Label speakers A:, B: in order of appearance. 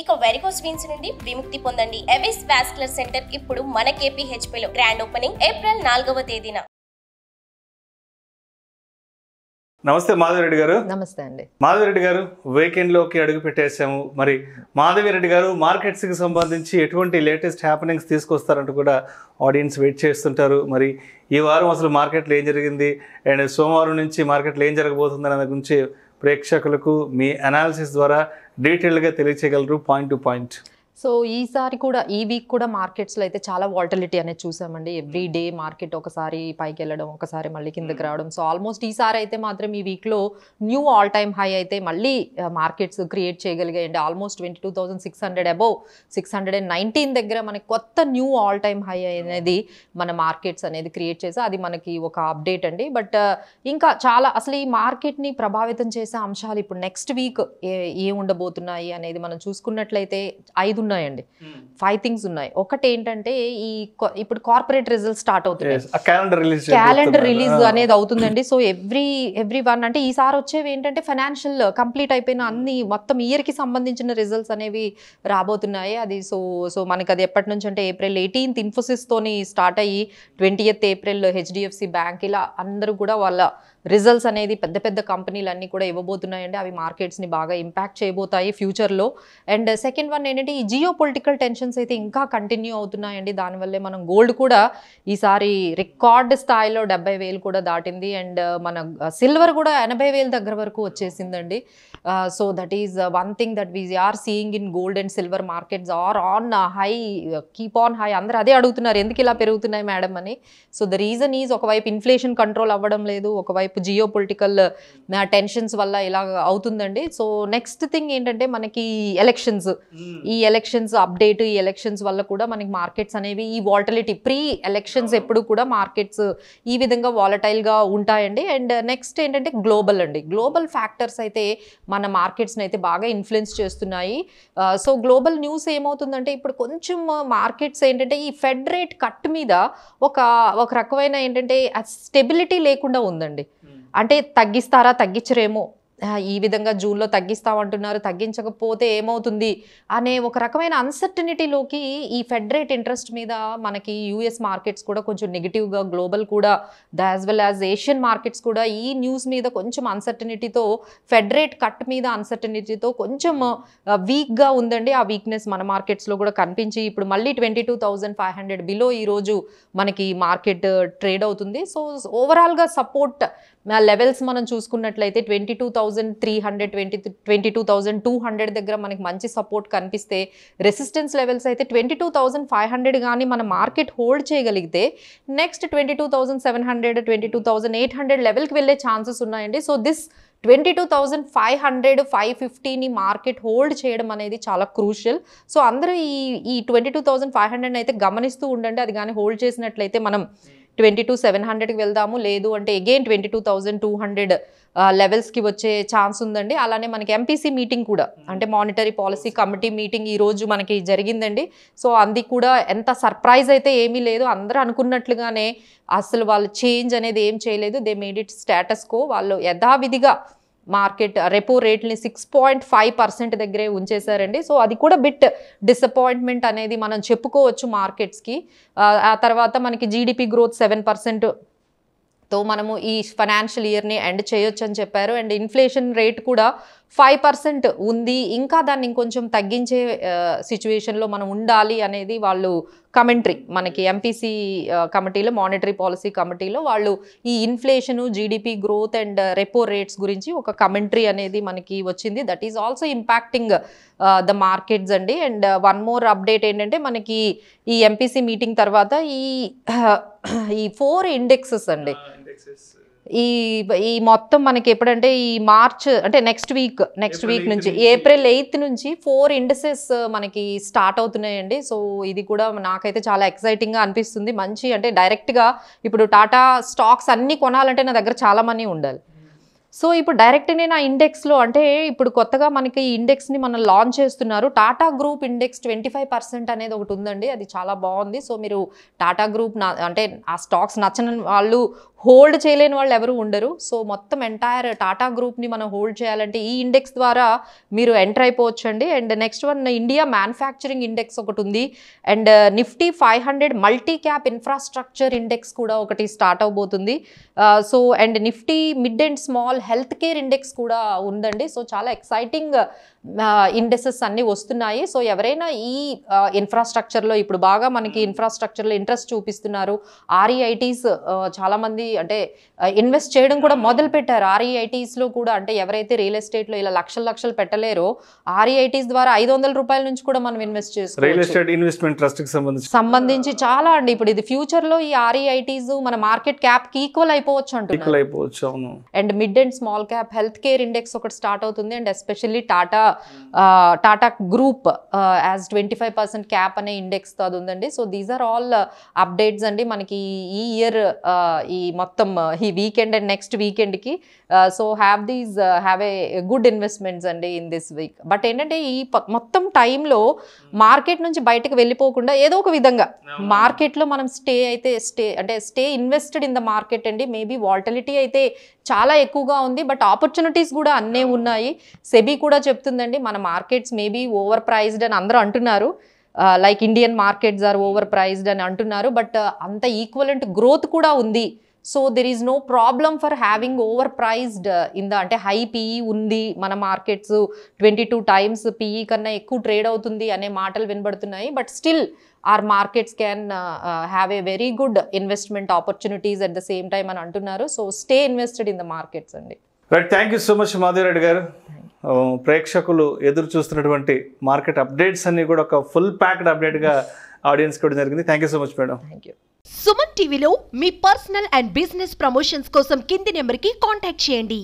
A: ఇక varicose veins నుండి విముక్తి పొందండి. ఎవిస్ వాస్కులర్ సెంటర్ ఇప్పుడు మన KPHP లో గ్రాండ్ ఓపెనింగ్ ఏప్రిల్ 4వ తేదీన.
B: నమస్తే మాధవిరెడ్డి గారు.
C: నమస్తే అండి.
B: మాధవిరెడ్డి గారు, వీకెండ్లోకి అడుగు పెట్టేశాము. మరి మాధవిరెడ్డి గారు మార్కెట్స్కి సంబంధించి ఎటువంటి లేటెస్ట్ హ్యాపెనింగ్స్ తీసుకొస్తారంటూ కూడా ఆడియన్స్ వెయిట్ చేస్తుంటారు. మరి ఈ వారం అసలు మార్కెట్లో ఏం జరిగింది అండ్ సోమవారం నుంచి మార్కెట్లో ఏం జరగబోతుంది అనే గురించి ప్రేక్షకులకు మీ అనాలిసిస్ ద్వారా డీటెయిల్గా తెలియచేయగలరు పాయింట్ టు పాయింట్.
C: సో ఈసారి కూడా ఈ వీక్ కూడా మార్కెట్స్లో అయితే చాలా వాలటిలిటీ అనేది చూసామండి. ఎవ్రీ డే మార్కెట్ ఒకసారి పైకి వెళ్ళడం, ఒకసారి మళ్ళీ కిందకి రావడం. సో ఆల్మోస్ట్ ఈసారి అయితే మాత్రం ఈ వీక్లో న్యూ ఆల్ టైమ్ హై అయితే మళ్ళీ మార్కెట్స్ క్రియేట్ చేయగలిగాయండి. ఆల్మోస్ట్ 22,600 అబౌవ్ 619 దగ్గర మనకి కొత్త న్యూ ఆల్ టైమ్ హై అనేది మన మార్కెట్స్ అనేది క్రియేట్ చేసి అది మనకి ఒక అప్డేట్ అండి. బట్ ఇంకా చాలా అసలు ఈ మార్కెట్ని ప్రభావితం చేసే అంశాలు ఇప్పుడు నెక్స్ట్ వీక్ ఏ ఉండబోతున్నాయి అనేది మనం చూసుకున్నట్లయితే 5 ఉన్నాయండి. 5 థింగ్స్ ఉన్నాయి. ఒకటి ఏంటంటే ఇప్పుడు కార్పొరేట్ రిజల్ట్స్ స్టార్ట్ అవుతున్నాయి. క్యాలెండర్ రిలీజ్ అనేది అవుతుందండి. సో ఎవ్రీ వన్ అంటే ఈసారి వచ్చేవి ఏంటంటే ఫైనాన్షియల్ కంప్లీట్ అయిపోయిన అన్ని మొత్తం ఇయర్ కి సంబంధించిన రిజల్ట్స్ అనేవి రాబోతున్నాయి. అది సో మనకి అది ఎప్పటి నుంచి అంటే ఏప్రిల్ 18th ఇన్ఫోసిస్ తోని స్టార్ట్ అయ్యి 20th ఏప్రిల్ HDFC బ్యాంక్, ఇలా అందరూ కూడా వాళ్ళ రిజల్ట్స్ అనేది పెద్ద పెద్ద కంపెనీలు అన్నీ కూడా ఇవ్వబోతున్నాయండి. అవి మార్కెట్స్ని బాగా ఇంపాక్ట్ చేయబోతాయి ఫ్యూచర్లో. అండ్ సెకండ్ వన్ ఏంటంటే ఈ జియో పొలిటికల్ టెన్షన్స్ అయితే ఇంకా కంటిన్యూ అవుతున్నాయండి. దానివల్లే మనం గోల్డ్ కూడా ఈసారి రికార్డ్ స్థాయిలో 70,000 కూడా దాటింది. అండ్ మన సిల్వర్ కూడా 80,000 దగ్గర వరకు వచ్చేసిందండి. So that is one thing that we are seeing in gold and silver markets are on high, keep on high. అందరూ అదే అడుగుతున్నారు, ఎందుకు ఇలా పెరుగుతున్నాయి మేడం అని. సో ద రీజన్ ఈజ్ ఒకవైపు ఇన్ఫ్లేషన్ కంట్రోల్ అవ్వడం లేదు, ఒకవైపు జియో పొలిటికల్ టెన్షన్స్ వల్ల ఇలా అవుతుందండి. సో నెక్స్ట్ థింగ్ ఏంటంటే మనకి ఈ ఎలక్షన్స్ అప్డేట్, ఈ ఎలక్షన్స్ వల్ల కూడా మనకి మార్కెట్స్ అనేవి ఈ వాలటిలిటీ ప్రీ ఎలక్షన్స్ ఎప్పుడు కూడా మార్కెట్స్ ఈ విధంగా వాలటైల్గా ఉంటాయండి. అండ్ నెక్స్ట్ ఏంటంటే గ్లోబల్ ఫ్యాక్టర్స్ అయితే మన మార్కెట్స్ని అయితే బాగా ఇన్ఫ్లుయెన్స్ చేస్తున్నాయి. సో గ్లోబల్ న్యూస్ ఏమవుతుందంటే ఇప్పుడు కొంచెం మార్కెట్స్ ఏంటంటే ఈ ఫెడ్ రేట్ కట్ మీద ఒక రకమైన ఏంటంటే స్టెబిలిటీ లేకుండా ఉందండి. అంటే తగ్గిస్తారా, తగ్గించరేమో, ఈ విధంగా జూన్లో తగ్గిస్తామంటున్నారు, తగ్గించకపోతే ఏమవుతుంది అనే ఒక రకమైన అన్సర్టనిటీలోకి ఈ ఫెడ్ రేట్ ఇంట్రెస్ట్ మీద మనకి US మార్కెట్స్ కూడా కొంచెం నెగిటివ్గా, గ్లోబల్ కూడా as well as Asian markets కూడా ఈ న్యూస్ మీద కొంచెం అన్సర్టనిటీతో, ఫెడ్ రేట్ కట్ మీద అన్సర్టనిటీతో కొంచెం వీక్గా ఉందండి. ఆ వీక్నెస్ మన మార్కెట్స్లో కూడా కనిపించి ఇప్పుడు మళ్ళీ 22,500 బిలో ఈరోజు మనకి మార్కెట్ ట్రేడ్ అవుతుంది. సో ఓవరాల్గా సపోర్ట్ లెవెల్స్ మనం చూసుకున్నట్లయితే 22,300 22,200 దగ్గర మనకి మంచి సపోర్ట్ కనిపిస్తే, రెసిస్టెన్స్ లెవెల్స్ అయితే 22,500 కానీ మన మార్కెట్ హోల్డ్ చేయగలిగితే నెక్స్ట్ 22,700 22,800 లెవెల్కి వెళ్ళే ఛాన్సెస్ ఉన్నాయండి. సో దిస్ 22,500 550ని మార్కెట్ హోల్డ్ చేయడం అనేది చాలా క్రూషియల్. సో అందరూ ఈ 22,500 అయితే గమనిస్తూ ఉండండి. అది కానీ హోల్డ్ చేసినట్లయితే మనం 22,700కి వెళ్దాము, లేదు అంటే అగైన్ 22,200 లెవెల్స్కి వచ్చే ఛాన్స్ ఉందండి. అలానే మనకి MPC మీటింగ్ కూడా అంటే మానిటరీ పాలసీ కమిటీ మీటింగ్ ఈరోజు మనకి జరిగిందండి. సో అది కూడా ఎంత సర్ప్రైజ్ అయితే ఏమీ లేదు, అందరూ అనుకున్నట్లుగానే అసలు వాళ్ళు చేంజ్ అనేది ఏం చేయలేదు. They made it status quo. వాళ్ళు యథావిధిగా మార్కెట్ రెపో రేట్ని 6.5% దగ్గరే ఉంచేశారండి. సో అది కూడా బిట్ డిసప్పాయింట్మెంట్ అనేది మనం చెప్పుకోవచ్చు మార్కెట్స్కి. ఆ తర్వాత మనకి GDP గ్రోత్ 7% తో మనము ఈ ఫైనాన్షియల్ ఇయర్ని ఎండ్ చేయొచ్చు అని చెప్పారు. అండ్ ఇన్ఫ్లేషన్ రేట్ కూడా 5% ఉంది, ఇంకా దాన్ని ఇంకొంచెం తగ్గించే సిచ్యువేషన్లో మనం ఉండాలి అనేది వాళ్ళు కమెంటరీ మనకి MPC కమిటీలో, మానిటరీ పాలసీ కమిటీలో వాళ్ళు ఈ inflation, GDP growth and repo rates గురించి ఒక కమెంటరీ అనేది మనకి వచ్చింది. That is also impacting the markets అండి. అండ్ వన్ మోర్ అప్డేట్ ఏంటంటే మనకి ఈ MPC మీటింగ్ తర్వాత ఈ 4 ఇండెక్సెస్ అండి, ఈ మొత్తం మనకి ఎప్పుడంటే ఈ మార్చ్ అంటే నెక్స్ట్ వీక్ నుంచి ఏప్రిల్ 8th నుంచి 4 ఇండెక్సెస్ మనకి స్టార్ట్ అవుతున్నాయండి. సో ఇది కూడా నాకైతే చాలా ఎక్సైటింగ్గా అనిపిస్తుంది. మంచి అంటే డైరెక్ట్గా ఇప్పుడు టాటా స్టాక్స్ అన్నీ కొనాలంటే నా దగ్గర చాలా మనీ ఉండాలి. సో ఇప్పుడు డైరెక్ట్ నేను ఆ ఇండెక్స్లో అంటే ఇప్పుడు కొత్తగా మనకి ఈ ఇండెక్స్ని మనం లాంచ్ చేస్తున్నారు. టాటా గ్రూప్ ఇండెక్స్ 25% అనేది ఒకటి ఉందండి. అది చాలా బాగుంది. సో మీరు టాటా గ్రూప్ అంటే ఆ స్టాక్స్ నచ్చని వాళ్ళు, హోల్డ్ చేయలేని వాళ్ళు ఎవరు ఉండరు. సో మొత్తం ఎంటైర్ టాటా గ్రూప్ని మనం హోల్డ్ చేయాలంటే ఈ ఇండెక్స్ ద్వారా మీరు ఎంటర్ అయిపోవచ్చు అండి. And next one India manufacturing index ఒకటి ఉంది. And Nifty 500 multi cap infrastructure index కూడా ఒకటి స్టార్ట్ అవబోతుంది. So and Nifty mid and small health care index కూడా ఉందండి. సో చాలా ఎక్సైటింగ్ ఇండెక్సెస్ అన్నీ వస్తున్నాయి. సో ఎవరైనా ఈ ఇన్ఫ్రాస్ట్రక్చర్లో ఇప్పుడు బాగా మనకి ఇన్ఫ్రాస్ట్రక్చర్లో ఇంట్రెస్ట్ చూపిస్తున్నారు. REITs చాలామంది అంటే ఇన్వెస్ట్ చేయడం కూడా మొదలు పెట్టారు. REITsలో కూడా అంటే ఎవరైతే రియల్ ఎస్టేట్లో ఇలా లక్షలు పెట్టలేరో REITs ద్వారా 500 రూపాయల నుంచి కూడా మనం ఇన్వెస్ట్ చేసుకోవచ్చు.
B: రియల్ ఎస్టేట్ ఇన్వెస్ట్మెంట్ ట్రస్ట్కి సంబంధించి
C: చాలా అండి. ఇప్పుడు ఇది ఫ్యూచర్లో ఈ REITs మన మార్కెట్ క్యాప్కి ఈక్వల్ అయిపోవచ్చు అంటున్నారు. And mid and small cap health care index ఒకటి స్టార్ట్ అవుతుంది. And especially Tata group as 25% cap అనే ఇండెక్స్ అది ఉందండి. So these are all updates అండి మనకి ఈ ఇయర్, ఈ మొత్తం ఈ వీకెండ్ అండ్ నెక్స్ట్ వీకెండ్కి. So have a good investments అండి ఇన్ దిస్ వీక్. బట్ ఏంటంటే ఈ మొత్తం టైంలో మార్కెట్ నుంచి బయటకు వెళ్ళిపోకుండా ఏదో ఒక విధంగా మార్కెట్లో మనం stay invested in the market అండి. మేబీ వాల్టిలిటీ అయితే చాలా ఎక్కువగా ఉంది, బట్ ఆపర్చునిటీస్ కూడా అన్నీ ఉన్నాయి. సెబీ కూడా చెప్తుందండి మన మార్కెట్స్ మేబీ ఓవర్ ప్రైజ్డ్ అని అందరూ అంటున్నారు. Like Indian markets are overpriced అని అంటున్నారు, బట్ అంత ఈక్వలెంట్ గ్రోత్ కూడా ఉంది. So there is no problem for having overpriced అంటే హై PE ఉంది. మన మార్కెట్స్ 22 times PE కన్నా ఎక్కువ ట్రేడ్ అవుతుంది అనే మాటలు వినబడుతున్నాయి. But still our markets can have a very good investment opportunities at the same time అని అంటున్నారు. So stay invested in the markets అండి.
B: Right, thank you so much Madhavi Reddy గారు. ప్రేక్షకులు ఎదురు చూస్తున్నటువంటి మార్కెట్ అప్డేట్స్ అన్ని కూడా ఒక ఫుల్ ప్యాక్డ్ అప్డేట్గా ఆడియన్స్ కూడా జరిగింది. Thank you so much madam.
C: Thank you.
D: Suman టీవీలో మీ పర్సనల్ అండ్ బిజినెస్ ప్రమోషన్స్ కోసం కింది నెంబర్కి కాంటాక్ట్ చేయండి.